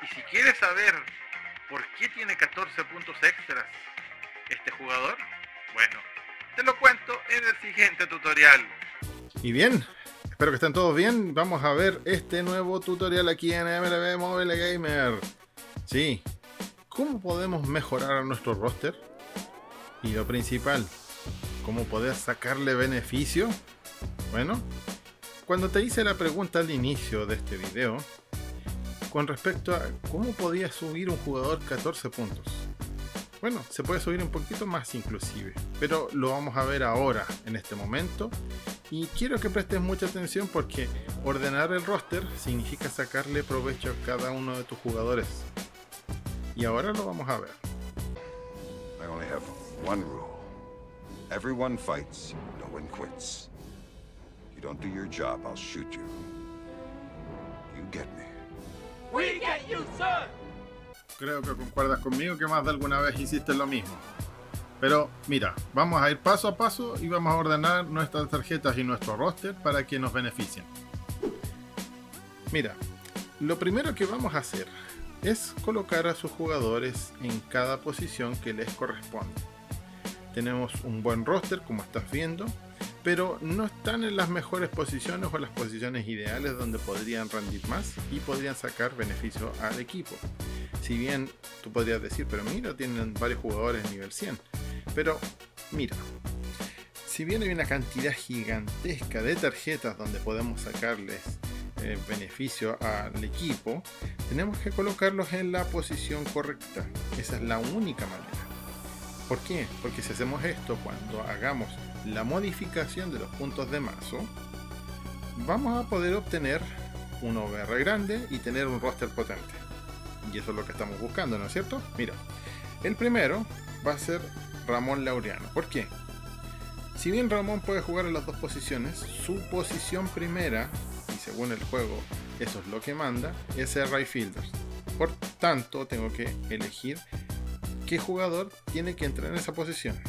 Y si quieres saber por qué tiene 14 puntos extras este jugador, bueno, te lo cuento en el siguiente tutorial. Y bien, espero que estén todos bien. Vamos a ver este nuevo tutorial aquí en MLB Mobile Gamer. Sí, ¿cómo podemos mejorar a nuestro roster? Y lo principal, ¿cómo poder sacarle beneficio? Bueno, cuando te hice la pregunta al inicio de este video, con respecto a cómo podía subir un jugador 14 puntos. Bueno, se puede subir un poquito más inclusive, pero lo vamos a ver ahora, en este momento. Y quiero que prestes mucha atención porque ordenar el roster significa sacarle provecho a cada uno de tus jugadores. Y ahora lo vamos a ver. I only have one rule. Everyone fights, no one quits. You don't do your job, I'll shoot you. You get me. We get you, sir! Creo que concuerdas conmigo que más de alguna vez hiciste lo mismo. Pero mira, vamos a ir paso a paso y vamos a ordenar nuestras tarjetas y nuestro roster para que nos beneficien. Mira, lo primero que vamos a hacer es colocar a sus jugadores en cada posición que les corresponde. Tenemos un buen roster, como estás viendo, pero no están en las mejores posiciones o las posiciones ideales donde podrían rendir más y podrían sacar beneficio al equipo. Si bien tú podrías decir, pero mira, tienen varios jugadores nivel 100. Pero mira, si bien hay una cantidad gigantesca de tarjetas donde podemos sacarles beneficio al equipo, tenemos que colocarlos en la posición correcta. Esa es la única manera. ¿Por qué? Porque si hacemos esto cuando hagamos la modificación de los puntos de mazo, vamos a poder obtener un OVR grande y tener un roster potente. Y eso es lo que estamos buscando, ¿no es cierto? Mira, el primero va a ser Ramón Laureano. ¿Por qué? Si bien Ramón puede jugar en las dos posiciones, su posición primera, y según el juego eso es lo que manda, es ser right fielder. Por tanto, tengo que elegir qué jugador tiene que entrar en esa posición.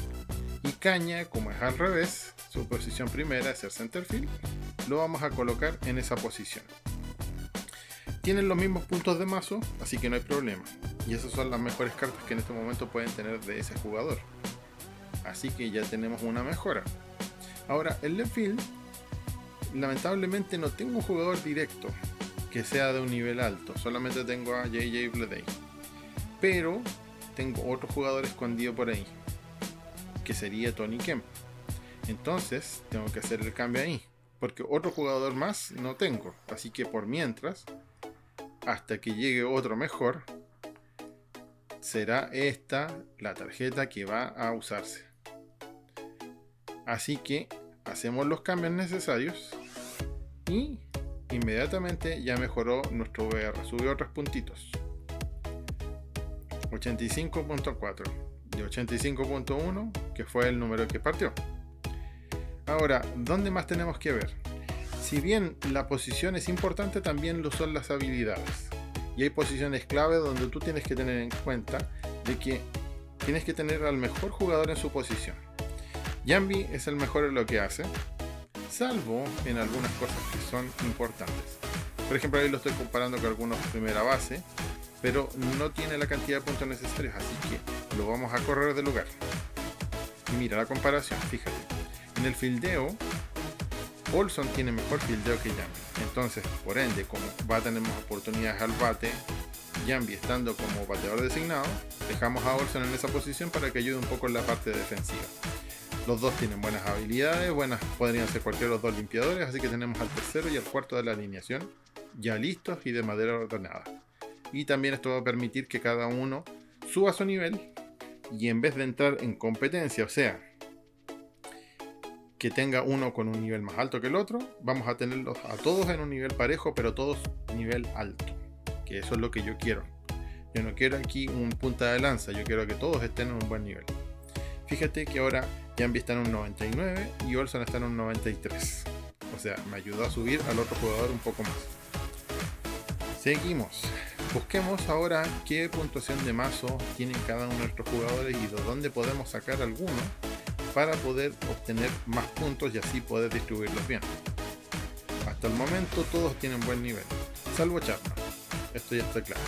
Y Caña, como es al revés, su posición primera es ser center field, lo vamos a colocar en esa posición. Tienen los mismos puntos de mazo, así que no hay problema. Y esas son las mejores cartas que en este momento pueden tener de ese jugador. Así que ya tenemos una mejora. Ahora, el left field, lamentablemente no tengo un jugador directo que sea de un nivel alto. Solamente tengo a JJ Bleday. Pero tengo otro jugador escondido por ahí, que sería Tony Kemp. Entonces tengo que hacer el cambio ahí, porque otro jugador más no tengo. Así que por mientras, hasta que llegue otro mejor, será esta la tarjeta que va a usarse. Así que hacemos los cambios necesarios y inmediatamente ya mejoró nuestro VR, subió 3 puntitos. 85.4 de 85.1, que fue el número que partió. Ahora, ¿dónde más tenemos que ver? Si bien la posición es importante, también lo son las habilidades. Y hay posiciones clave donde tú tienes que tener en cuenta de que tienes que tener al mejor jugador en su posición. Giambi es el mejor en lo que hace, salvo en algunas cosas que son importantes. Por ejemplo, ahí lo estoy comparando con algunos primera base, pero no tiene la cantidad de puntos necesarios, así que lo vamos a correr de lugar. Y mira la comparación, fíjate. En el fildeo, Olson tiene mejor fildeo que Giambi. Entonces, por ende, como va a tener más oportunidades al bate, Giambi estando como bateador designado, dejamos a Olson en esa posición para que ayude un poco en la parte defensiva. Los dos tienen buenas habilidades, podrían ser cualquiera de los dos limpiadores, así que tenemos al tercero y al cuarto de la alineación ya listos y de manera ordenada. Y también esto va a permitir que cada uno suba su nivel y en vez de entrar en competencia, o sea, que tenga uno con un nivel más alto que el otro, vamos a tenerlos a todos en un nivel parejo, pero todos nivel alto, que eso es lo que yo quiero. Yo no quiero aquí un punta de lanza, yo quiero que todos estén en un buen nivel. Fíjate que ahora Giambi está en un 99 y Olson está en un 93. O sea, me ayudó a subir al otro jugador un poco más. Seguimos. Busquemos ahora qué puntuación de mazo tienen cada uno de nuestros jugadores y de dónde podemos sacar alguno para poder obtener más puntos y así poder distribuirlos bien. Hasta el momento todos tienen buen nivel, salvo Chapman. Esto ya está claro.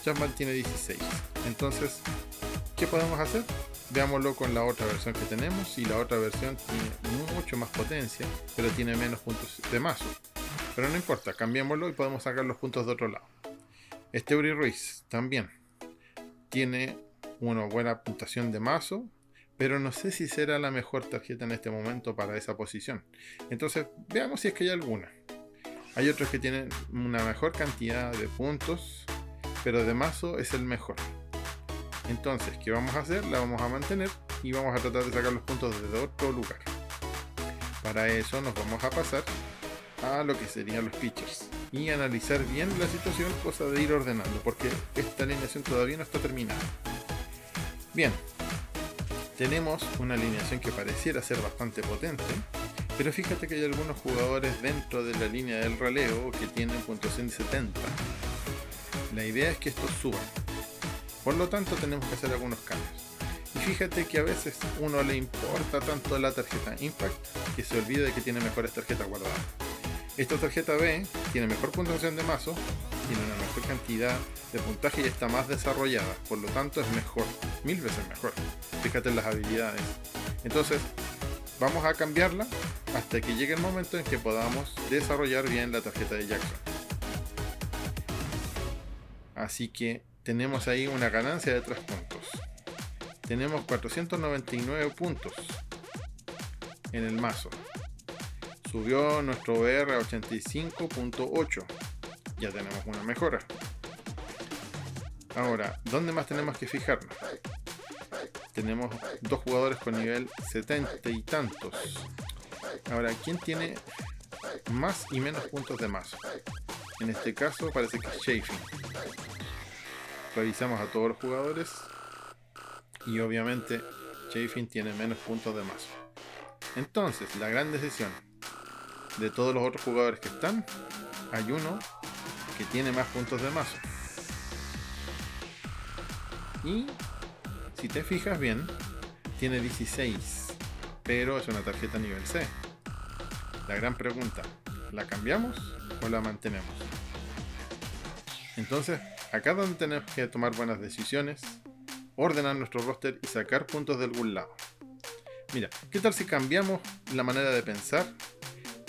Jumpman tiene 16. Entonces, ¿qué podemos hacer? Veámoslo con la otra versión que tenemos, y la otra versión tiene mucho más potencia, pero tiene menos puntos de mazo. Pero no importa, cambiémoslo y podemos sacar los puntos de otro lado. Este Uri Ruiz también tiene una buena puntuación de mazo, pero no sé si será la mejor tarjeta en este momento para esa posición. Entonces, veamos si es que hay alguna. Hay otros que tienen una mejor cantidad de puntos, pero de mazo es el mejor. Entonces, ¿qué vamos a hacer? La vamos a mantener y vamos a tratar de sacar los puntos desde otro lugar. Para eso nos vamos a pasar a lo que serían los pitchers y analizar bien la situación, cosa de ir ordenando, porque esta alineación todavía no está terminada. Bien, tenemos una alineación que pareciera ser bastante potente, pero fíjate que hay algunos jugadores dentro de la línea del relevo que tienen puntuación de 70. La idea es que estos suban, por lo tanto tenemos que hacer algunos cambios. Y fíjate que a veces uno le importa tanto la tarjeta Impact que se olvida de que tiene mejores tarjetas guardadas. Esta tarjeta B tiene mejor puntuación de mazo, tiene una mejor cantidad de puntaje y está más desarrollada, por lo tanto es mejor, 1000 veces mejor. Fíjate en las habilidades. Entonces, vamos a cambiarla hasta que llegue el momento en que podamos desarrollar bien la tarjeta de Jackson. Así que tenemos ahí una ganancia de 3 puntos. Tenemos 499 puntos en el mazo. Subió nuestro VR a 85.8. Ya tenemos una mejora. Ahora, ¿dónde más tenemos que fijarnos? Tenemos dos jugadores con nivel 70 y tantos. Ahora, ¿quién tiene más y menos puntos de mazo? En este caso parece que es Chafin. Revisamos a todos los jugadores y obviamente Chafin tiene menos puntos de mazo. Entonces, la gran decisión: de todos los otros jugadores que están, hay uno que tiene más puntos de mazo. Y si te fijas bien, tiene 16, pero es una tarjeta nivel C. La gran pregunta: ¿la cambiamos o la mantenemos? Entonces, acá es donde tenemos que tomar buenas decisiones, ordenar nuestro roster y sacar puntos de algún lado. Mira, ¿qué tal si cambiamos la manera de pensar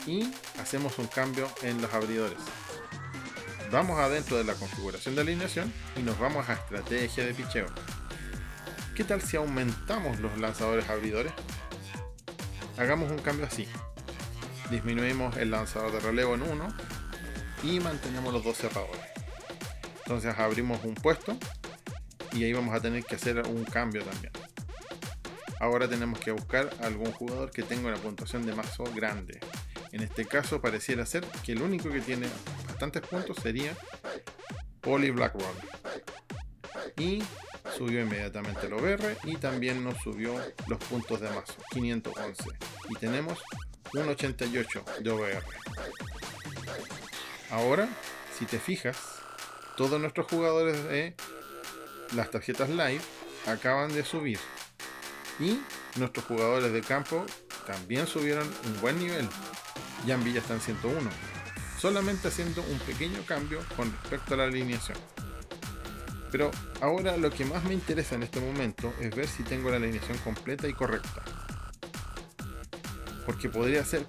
y hacemos un cambio en los abridores? Vamos adentro de la configuración de alineación y nos vamos a estrategia de picheo. ¿Qué tal si aumentamos los lanzadores abridores? Hagamos un cambio así. Disminuimos el lanzador de relevo en 1 y mantenemos los dos cerradores. Entonces abrimos un puesto y ahí vamos a tener que hacer un cambio también. Ahora tenemos que buscar algún jugador que tenga una puntuación de mazo grande. En este caso pareciera ser que el único que tiene bastantes puntos sería Polly Blackwell. Y subió inmediatamente el OBR y también nos subió los puntos de mazo, 511. Y tenemos un 88 de OBR. Ahora, si te fijas, todos nuestros jugadores de las tarjetas live acaban de subir. Y nuestros jugadores de campo también subieron un buen nivel. Jan Villa está en 101. Solamente haciendo un pequeño cambio con respecto a la alineación. Pero ahora lo que más me interesa en este momento es ver si tengo la alineación completa y correcta. Porque podría decir,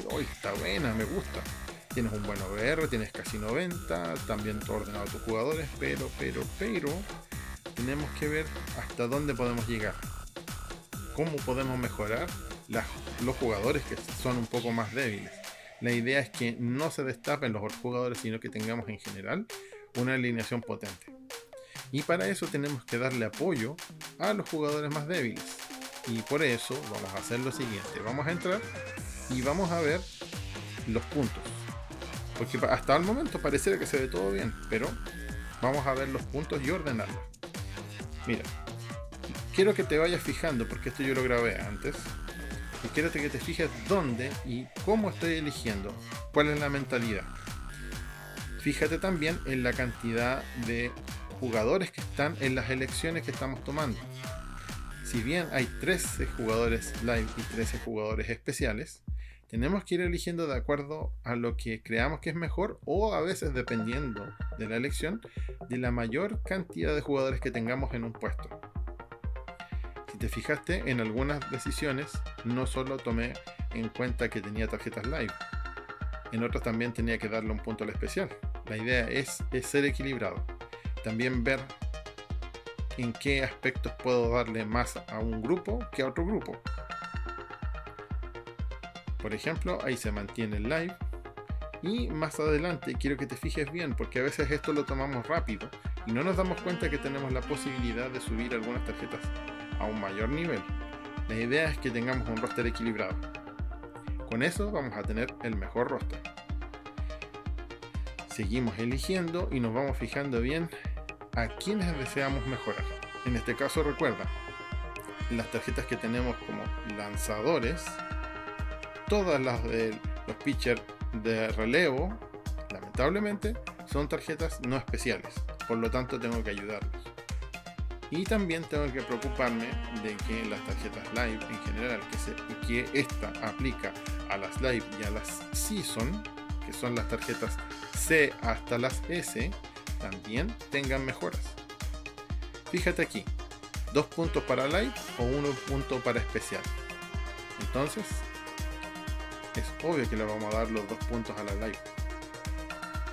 oh, está buena, me gusta. Tienes un buen OBR, tienes casi 90, también todo ordenado a tus jugadores, pero tenemos que ver hasta dónde podemos llegar. Cómo podemos mejorar los jugadores que son un poco más débiles. La idea es que no se destapen los otros jugadores, sino que tengamos en general una alineación potente. Y para eso tenemos que darle apoyo a los jugadores más débiles. Y por eso vamos a hacer lo siguiente. Vamos a entrar y vamos a ver los puntos. Porque hasta el momento pareciera que se ve todo bien, pero vamos a ver los puntos y ordenarlos. Mira, quiero que te vayas fijando, porque esto yo lo grabé antes. Y quiero que te fijes dónde y cómo estoy eligiendo, cuál es la mentalidad. Fíjate también en la cantidad de jugadores que están en las elecciones que estamos tomando. Si bien hay 13 jugadores live y 13 jugadores especiales, Tenemos que ir eligiendo de acuerdo a lo que creamos que es mejor, o a veces, dependiendo de la elección, de la mayor cantidad de jugadores que tengamos en un puesto. Si te fijaste, en algunas decisiones no solo tomé en cuenta que tenía tarjetas live, en otras también tenía que darle un punto al especial. La idea es ser equilibrado. También ver en qué aspectos puedo darle más a un grupo que a otro grupo. Por ejemplo, ahí se mantiene el live. Y más adelante quiero que te fijes bien, porque a veces esto lo tomamos rápido y no nos damos cuenta que tenemos la posibilidad de subir algunas tarjetas a un mayor nivel. La idea es que tengamos un roster equilibrado. Con eso vamos a tener el mejor roster. Seguimos eligiendo y nos vamos fijando bien a quienes deseamos mejorar. En este caso, recuerda, las tarjetas que tenemos como lanzadores, todas las de los pitchers de relevo, lamentablemente, son tarjetas no especiales. Por lo tanto, tengo que ayudarlos. Y también tengo que preocuparme de que las tarjetas live en general, que esta aplica a las live y a las season, que son las tarjetas C hasta las S, también tengan mejoras. Fíjate aquí, 2 puntos para live o 1 punto para especial. Entonces, es obvio que le vamos a dar los 2 puntos a la live.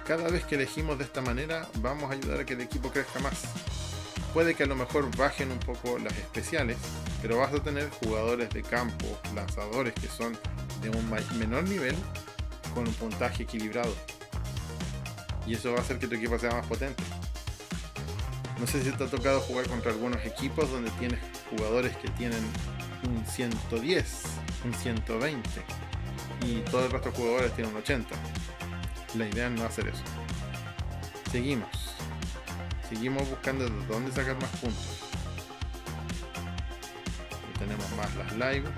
Cada vez que elegimos de esta manera, vamos a ayudar a que el equipo crezca más. Puede que a lo mejor bajen un poco las especiales, pero vas a tener jugadores de campo, lanzadores que son de un menor nivel, con un puntaje equilibrado. Y eso va a hacer que tu equipo sea más potente. No sé si te ha tocado jugar contra algunos equipos donde tienes jugadores que tienen un 110, un 120 y todo el resto de jugadores tienen un 80. La idea es no hacer eso. Seguimos buscando de dónde sacar más puntos. Y tenemos más las live.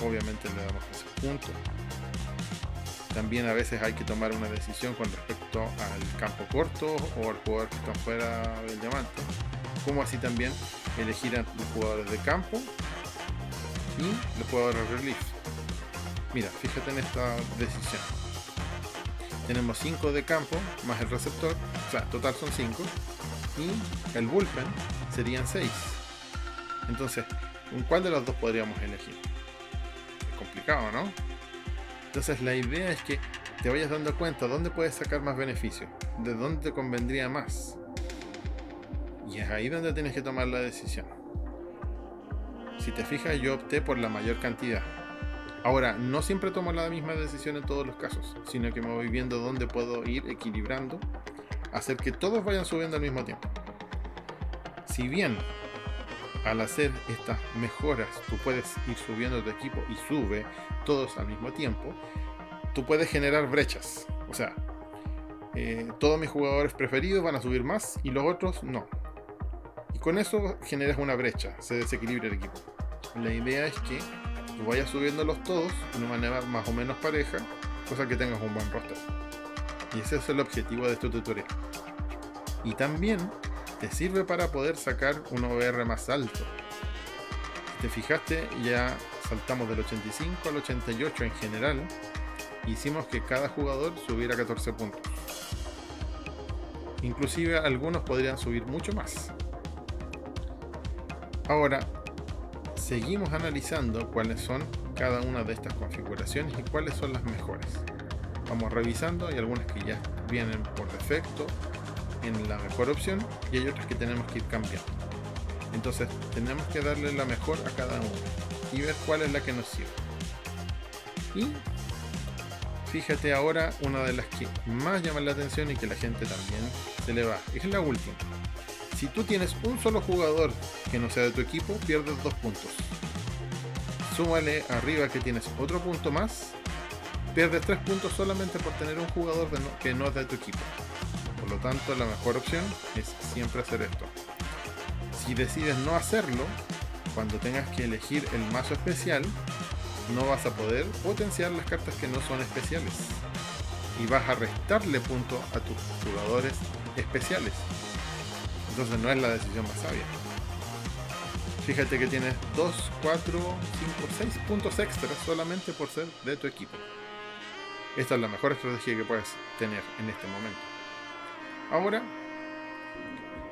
Obviamente le damos ese punto. También a veces hay que tomar una decisión con respecto al campo corto o al jugador que está fuera del diamante. Como así también elegir a los jugadores de campo y los jugadores de relief. Mira, fíjate en esta decisión. Tenemos 5 de campo más el receptor, o sea, total son 5, y el bullpen serían 6. Entonces, ¿cuál de los dos podríamos elegir? Es complicado, ¿no? Entonces la idea es que te vayas dando cuenta dónde puedes sacar más beneficio, de dónde te convendría más. Y es ahí donde tienes que tomar la decisión. Si te fijas, yo opté por la mayor cantidad. Ahora, no siempre tomo la misma decisión en todos los casos, sino que me voy viendo dónde puedo ir equilibrando, hacer que todos vayan subiendo al mismo tiempo. Si bien al hacer estas mejoras tú puedes ir subiendo tu equipo y sube todos al mismo tiempo, tú puedes generar brechas. O sea, todos mis jugadores preferidos van a subir más y los otros no. Y con eso generas una brecha, se desequilibra el equipo. La idea es que tú vayas subiéndolos todos de una manera más o menos pareja, cosa que tengas un buen roster. Y ese es el objetivo de este tutorial. Y también te sirve para poder sacar un OVR más alto. Si te fijaste, ya saltamos del 85 al 88 en general. Hicimos que cada jugador subiera 14 puntos. Inclusive algunos podrían subir mucho más. Ahora, seguimos analizando cuáles son cada una de estas configuraciones y cuáles son las mejores. Vamos revisando, hay algunas que ya vienen por defecto en la mejor opción y hay otras que tenemos que ir cambiando. Entonces tenemos que darle la mejor a cada una y ver cuál es la que nos sirve. Y fíjate ahora, una de las que más llaman la atención y que la gente también se le va, es la última. Si tú tienes un solo jugador que no sea de tu equipo, pierdes 2 puntos. Súmale arriba que tienes otro punto más, pierdes 3 puntos solamente por tener un jugador que no es de tu equipo. Por lo tanto, la mejor opción es siempre hacer esto. Si decides no hacerlo, cuando tengas que elegir el mazo especial, no vas a poder potenciar las cartas que no son especiales y vas a restarle puntos a tus jugadores especiales. Entonces no es la decisión más sabia. Fíjate que tienes 2, 4, 5, 6 puntos extras solamente por ser de tu equipo. Esta es la mejor estrategia que puedes tener en este momento. Ahora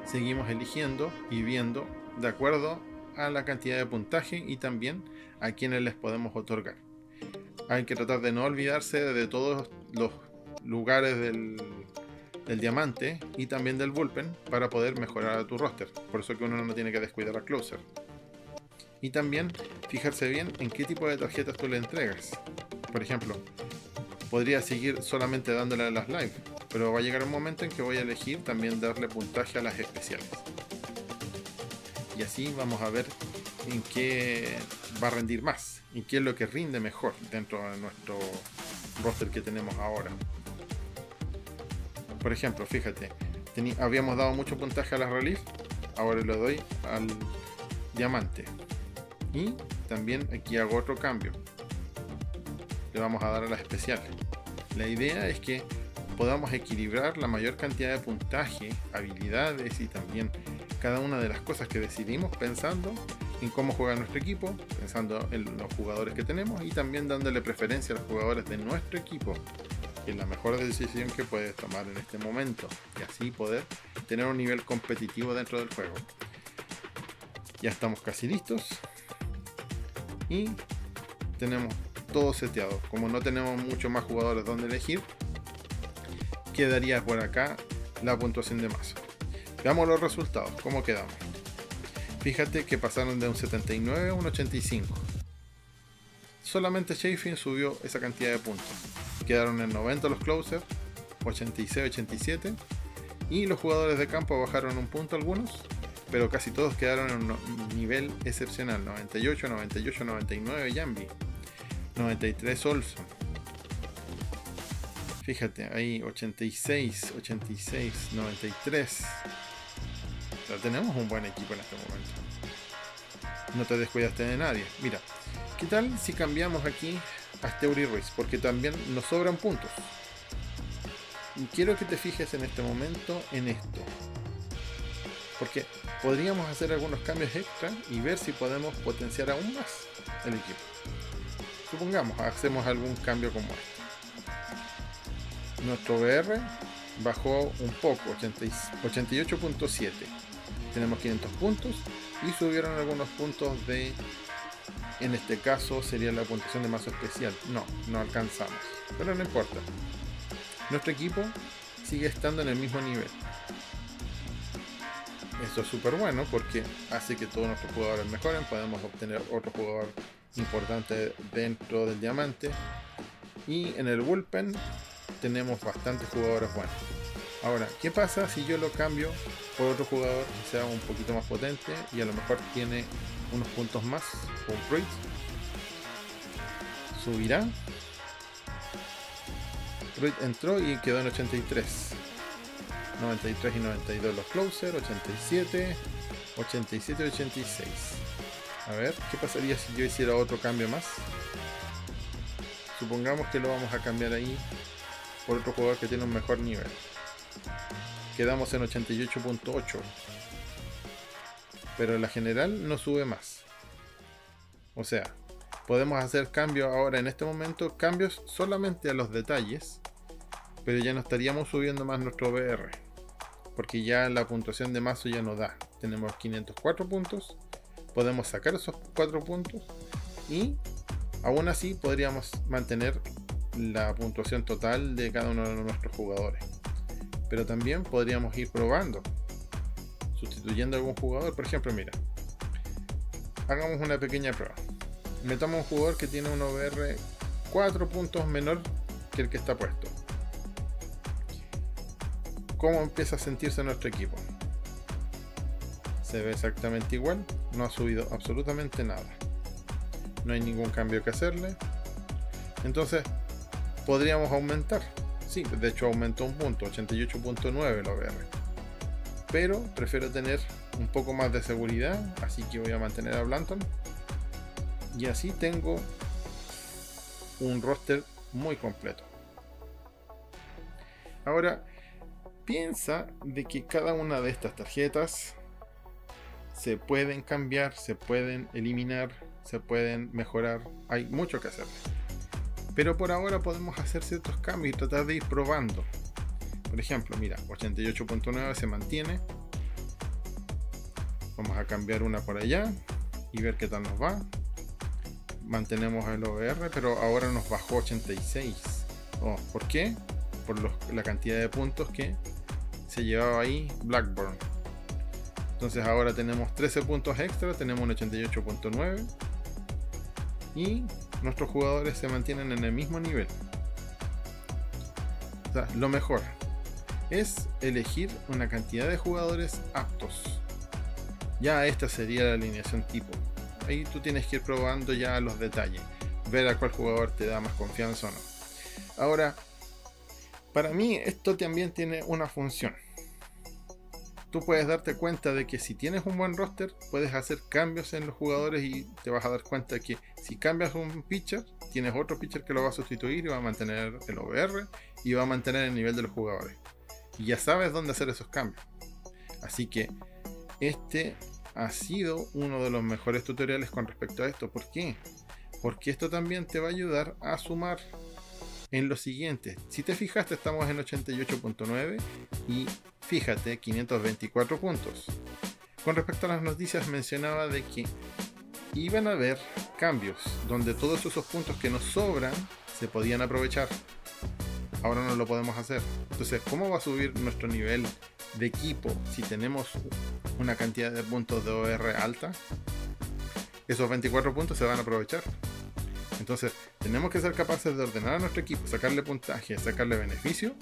seguimos eligiendo y viendo de acuerdo a la cantidad de puntaje y también a quienes les podemos otorgar. Hay que tratar de no olvidarse de todos los lugares del diamante y también del bullpen para poder mejorar a tu roster. Por eso que uno no tiene que descuidar a closer. Y también fijarse bien en qué tipo de tarjetas tú le entregas. Por ejemplo, podría seguir solamente dándole a las live, pero va a llegar un momento en que voy a elegir también darle puntaje a las especiales. Y así vamos a ver en qué va a rendir más y qué es lo que rinde mejor dentro de nuestro roster que tenemos ahora. Por ejemplo, fíjate, habíamos dado mucho puntaje a las relief, ahora le doy al diamante. Y también aquí hago otro cambio, le vamos a dar a las especiales. La idea es que podamos equilibrar la mayor cantidad de puntaje, habilidades y también cada una de las cosas que decidimos pensando en cómo juega nuestro equipo, pensando en los jugadores que tenemos y también dándole preferencia a los jugadores de nuestro equipo, que es la mejor decisión que puedes tomar en este momento, y así poder tener un nivel competitivo dentro del juego. Ya estamos casi listos y tenemos todo seteado. Como no tenemos muchos más jugadores donde elegir, quedaría por acá la puntuación de mazo. Veamos los resultados, cómo quedamos. Fíjate que pasaron de un 79 a un 85. Solamente Chafin subió esa cantidad de puntos. Quedaron en 90 los closers, 86, 87. Y los jugadores de campo bajaron un punto algunos, pero casi todos quedaron en un nivel excepcional. 98, 98, 99 Jambi. 93 Olson. Fíjate, ahí 86, 86, 93. O sea, tenemos un buen equipo en este momento. No te descuidaste de nadie. Mira, ¿qué tal si cambiamos aquí a Steuri Ruiz? Porque también nos sobran puntos. Y quiero que te fijes en este momento en esto. Porque podríamos hacer algunos cambios extra y ver si podemos potenciar aún más el equipo. Supongamos, hacemos algún cambio como este. Nuestro VR bajó un poco, 88.7. Tenemos 500 puntos y subieron algunos puntos de, en este caso sería la puntuación de mazo especial. No alcanzamos, pero no importa. Nuestro equipo sigue estando en el mismo nivel. Esto es súper bueno porque hace que todos nuestros jugadores mejoren. Podemos obtener otro jugador importante dentro del diamante. Y en el bullpen tenemos bastantes jugadores buenos. Ahora, ¿qué pasa si yo lo cambio por otro jugador que sea un poquito más potente y a lo mejor tiene unos puntos más? Un Pruitt subirá. Pruitt entró y quedó en 83. 93 y 92 los closer, 87, 87 y 86. A ver, ¿qué pasaría si yo hiciera otro cambio más? Supongamos que lo vamos a cambiar ahí por otro jugador que tiene un mejor nivel. Quedamos en 88.8, pero en la general no sube más. O sea, podemos hacer cambios ahora en este momento, cambios solamente a los detalles, pero ya no estaríamos subiendo más nuestro VR, porque ya la puntuación de mazo ya nos da. Tenemos 504 puntos, podemos sacar esos 4 puntos y aún así podríamos mantener la puntuación total de cada uno de nuestros jugadores. Pero también podríamos ir probando, sustituyendo a algún jugador. Por ejemplo, mira, hagamos una pequeña prueba. Metamos un jugador que tiene un OVR 4 puntos menor que el que está puesto. ¿Cómo empieza a sentirse nuestro equipo? Se ve exactamente igual, no ha subido absolutamente nada. No hay ningún cambio que hacerle. Entonces, podríamos aumentar. Sí, de hecho aumentó un punto, 88.9 el OVR. Pero prefiero tener un poco más de seguridad, así que voy a mantener a Blanton. Y así tengo un roster muy completo. Ahora, piensa de que cada una de estas tarjetas se pueden cambiar, se pueden eliminar, se pueden mejorar. Hay mucho que hacer. Pero por ahora podemos hacer ciertos cambios y tratar de ir probando. Por ejemplo, mira, 88.9 se mantiene. Vamos a cambiar una por allá y ver qué tal nos va. Mantenemos el OBR, pero ahora nos bajó 86. Oh, ¿por qué? Por la cantidad de puntos que se llevaba ahí Blackburn. Entonces ahora tenemos 13 puntos extra, tenemos un 88.9 y nuestros jugadores se mantienen en el mismo nivel. O sea, lo mejor es elegir una cantidad de jugadores aptos. Ya esta sería la alineación tipo. Ahí tú tienes que ir probando ya los detalles, ver a cuál jugador te da más confianza o no. Ahora, para mí esto también tiene una función. Tú puedes darte cuenta de que si tienes un buen roster, puedes hacer cambios en los jugadores y te vas a dar cuenta que si cambias un pitcher, tienes otro pitcher que lo va a sustituir y va a mantener el OBR y va a mantener el nivel de los jugadores. Y ya sabes dónde hacer esos cambios. Así que este ha sido uno de los mejores tutoriales con respecto a esto. ¿Por qué? Porque esto también te va a ayudar a sumar en lo siguiente. Si te fijaste, estamos en 88.9 y fíjate, 524 puntos. Con respecto a las noticias, mencionaba de que iban a haber cambios donde todos esos puntos que nos sobran se podían aprovechar. Ahora no lo podemos hacer. Entonces, ¿cómo va a subir nuestro nivel de equipo si tenemos una cantidad de puntos de OR alta? Esos 24 puntos se van a aprovechar. Entonces, tenemos que ser capaces de ordenar a nuestro equipo, sacarle puntaje, sacarle beneficio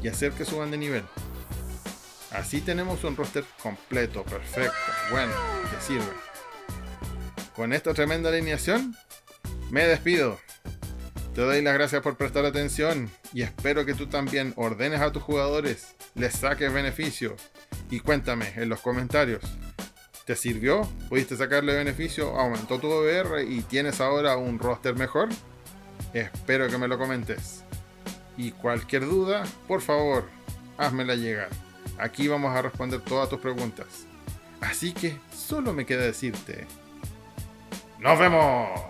y hacer que suban de nivel. Así tenemos un roster completo, perfecto, bueno, que sirve. Con esta tremenda alineación, me despido. Te doy las gracias por prestar atención y espero que tú también ordenes a tus jugadores, les saques beneficio y cuéntame en los comentarios. ¿Te sirvió? ¿Pudiste sacarle beneficio? ¿Aumentó tu OBR y tienes ahora un roster mejor? Espero que me lo comentes. Y cualquier duda, por favor, házmela llegar. Aquí vamos a responder todas tus preguntas. Así que solo me queda decirte: ¡nos vemos!